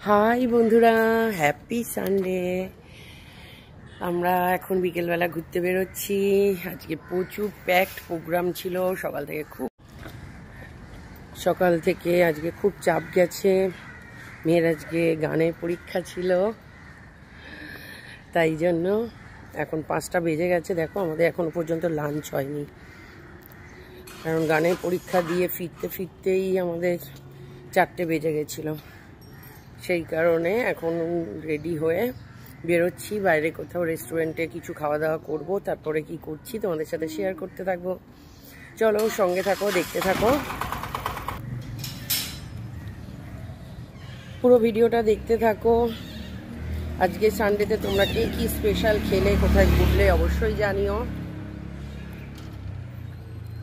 High বন্ধুরা, happy Sunday. আমরা এখন বিকেলবেলা ঘুরতে বেরোচ্ছি। আজকে প্রচুর প্যাকড প্রোগ্রাম ছিল। সকাল থেকে আজকে খুব চাপ গেছে। মেয়ের আজকে গানের পরীক্ষা ছিল, তাই জন্য এখন 5টা বেজে গেছে। দেখো, আমাদের এখনো পর্যন্ত লাঞ্চ হয়নি, কারণ গানের পরীক্ষা দিয়ে ফিরতেই আমাদের 4টে বেজে গেছিলো। সেই কারণে এখন রেডি হয়ে বেরোচ্ছি। বাইরে কোথাও রেস্টুরেন্টে কিছু খাওয়া দাওয়া করবো, তারপরে কি করছি তোমাদের সাথে শেয়ার করতে থাকবো। চলো, সঙ্গে থাকো, দেখতে থাকো, পুরো ভিডিওটা দেখতে থাকো। আজকে সানডেতে তোমরা কে কি স্পেশাল খেলে, কোথায় ঘুরলে অবশ্যই জানিও।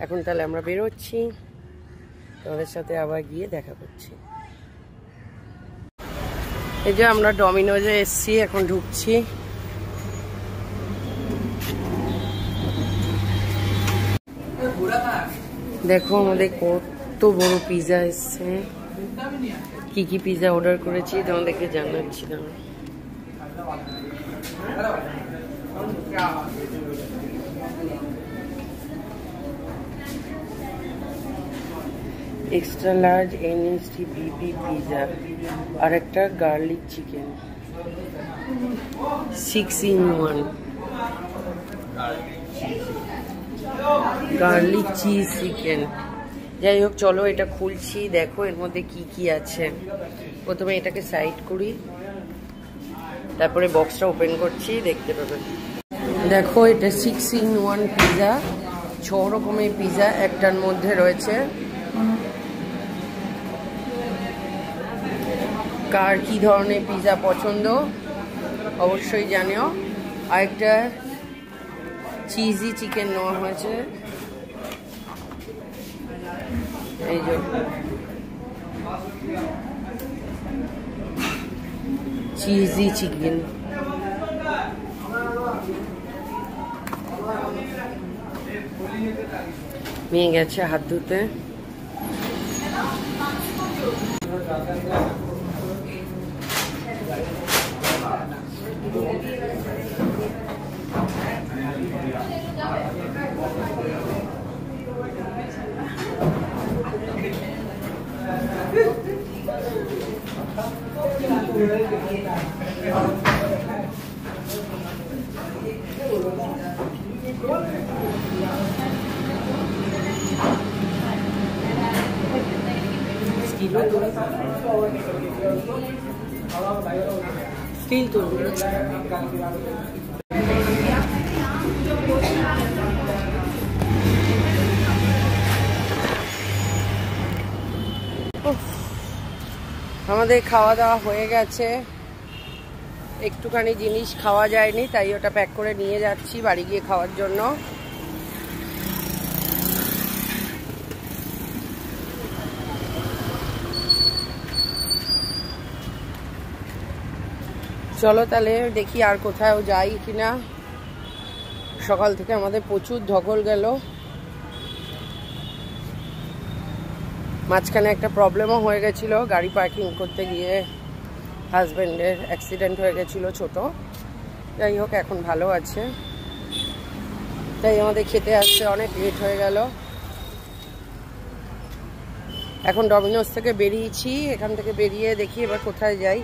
এখন তাহলে আমরা বেরোচ্ছি, তোমাদের সাথে আবার গিয়ে দেখা করছি। এই যে আমরা ডমিনোজে এসছি, এখন ঢুকছি। দেখো আমাদের কত বড় পিজা এসছে। কি কি পিজা অর্ডার করেছি তোমাদেরকে জানাচ্ছি না। Extra large NST BP pizza আর একটা garlic chicken 6-in-1 garlic cheese chicken. যাই হোক, চলো এটা খুলছি, দেখো এর মধ্যে কি কি আছে। প্রথমে এটাকে সাইড করি, তারপরে বক্সটা ওপেন করছি, দেখতে পাবেন। দেখো, এটা 6-in-1 পিজা। 6 রকমের পিজা একটার মধ্যে রয়েছে। কার কি ধরনের পিজা পছন্দ অবশ্যই জানিও। আরেকটা চিজি চিকেন নেওয়া হয়েছে, এই যে চিজি চিকেন। মেয়ে গেছে হাত ধুতে। স্টিল তো আমাদের খাওয়া দাওয়া হয়ে গেছে। একটুখানি জিনিস খাওয়া যায়নি, তাই ওটা প্যাক করে নিয়ে যাচ্ছি বাড়ি গিয়ে খাওয়ার জন্য। চলো তাহলে দেখি আর কোথাও যাই কিনা। সকাল থেকে আমাদের প্রচুর ধকল গেল। মাঝখানে একটা প্রবলেমও হয়ে গেছিল, গাড়ি পার্কিং করতে গিয়ে হাজব্যান্ডের অ্যাক্সিডেন্ট হয়ে গেছিল ছোট। যাই হোক, এখন ভালো আছে। তাই আমাদের খেতে আসতে অনেক লেট হয়ে গেল। এখন ডমিনোজ থেকে বেরিয়েছি। এখান থেকে বেরিয়ে দেখি এবার কোথায় যাই।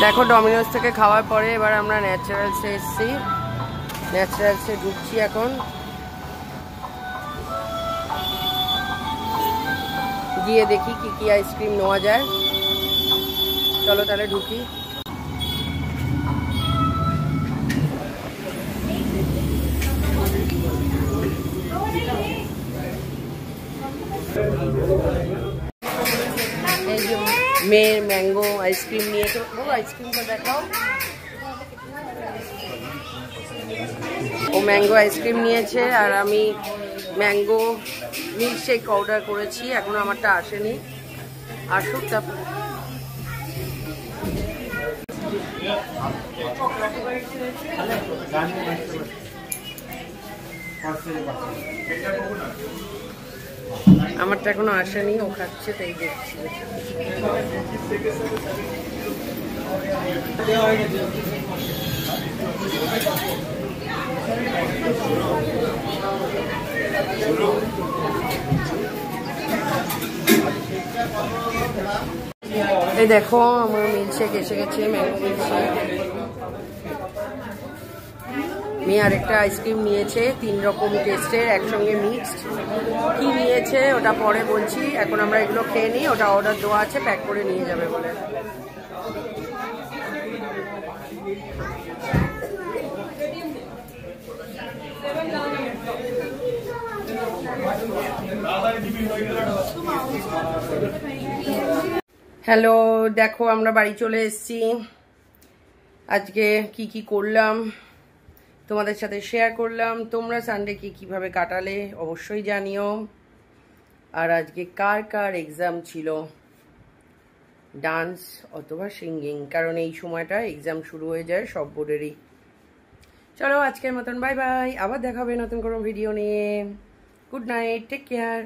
দেখো, ডমিনোজ থেকে খাওয়ার পরে এবার আমরা ন্যাচারালসে এসেছি। ন্যাচারালসে ঢুকছি এখন, গিয়ে দেখি কি কি আইসক্রিম নেওয়া যায়। চলো তাহলে ঢুকি। এই যে মেয়ের ম্যাঙ্গো আইসক্রিম নিয়েছে। আইসক্রিমটা দেখাও। ও ম্যাঙ্গো আইসক্রিম নিয়েছে, আর আমি ম্যাঙ্গো মিল্কশেক অর্ডার করেছি। এখন আমারটা আসেনি, আসুক তারপর। আমারটা এখনো আসেনি, ও খাচ্ছে তাই দেখছি। এই দেখো আমার মিল্কশেক এসে গেছে, ম্যাঙ্গো মিল্কশেক। মেয়ে আরেকটা আইসক্রিম নিয়েছে, 3 রকম টেস্টের একসঙ্গে মিক্সড। কি নিয়েছে ওটা পরে বলছি, এখন আমরা এগুলো খেয়ে নিই। ওটা অর্ডার দেওয়া আছে, প্যাক করে নিয়ে যাবে বলে। হ্যালো, দেখো আমরা বাড়ি চলে এসেছি। আজকে কি কি করলাম তোমাদের সাথে শেয়ার করলাম। তোমরা সানডে কিভাবে কাটালে অবশ্যই জানিও। আর আজকে কার কার এক্সাম ছিল, ডান্স অথবা সিঙ্গিং, কারণ এই সময়টা এক্সাম শুরু হয়ে যায় সব বোর্ডেরই। চলো আজকের মতন বাই বাই, আবার দেখা হবে নতুন কোনো ভিডিও নিয়ে। Good night, take care.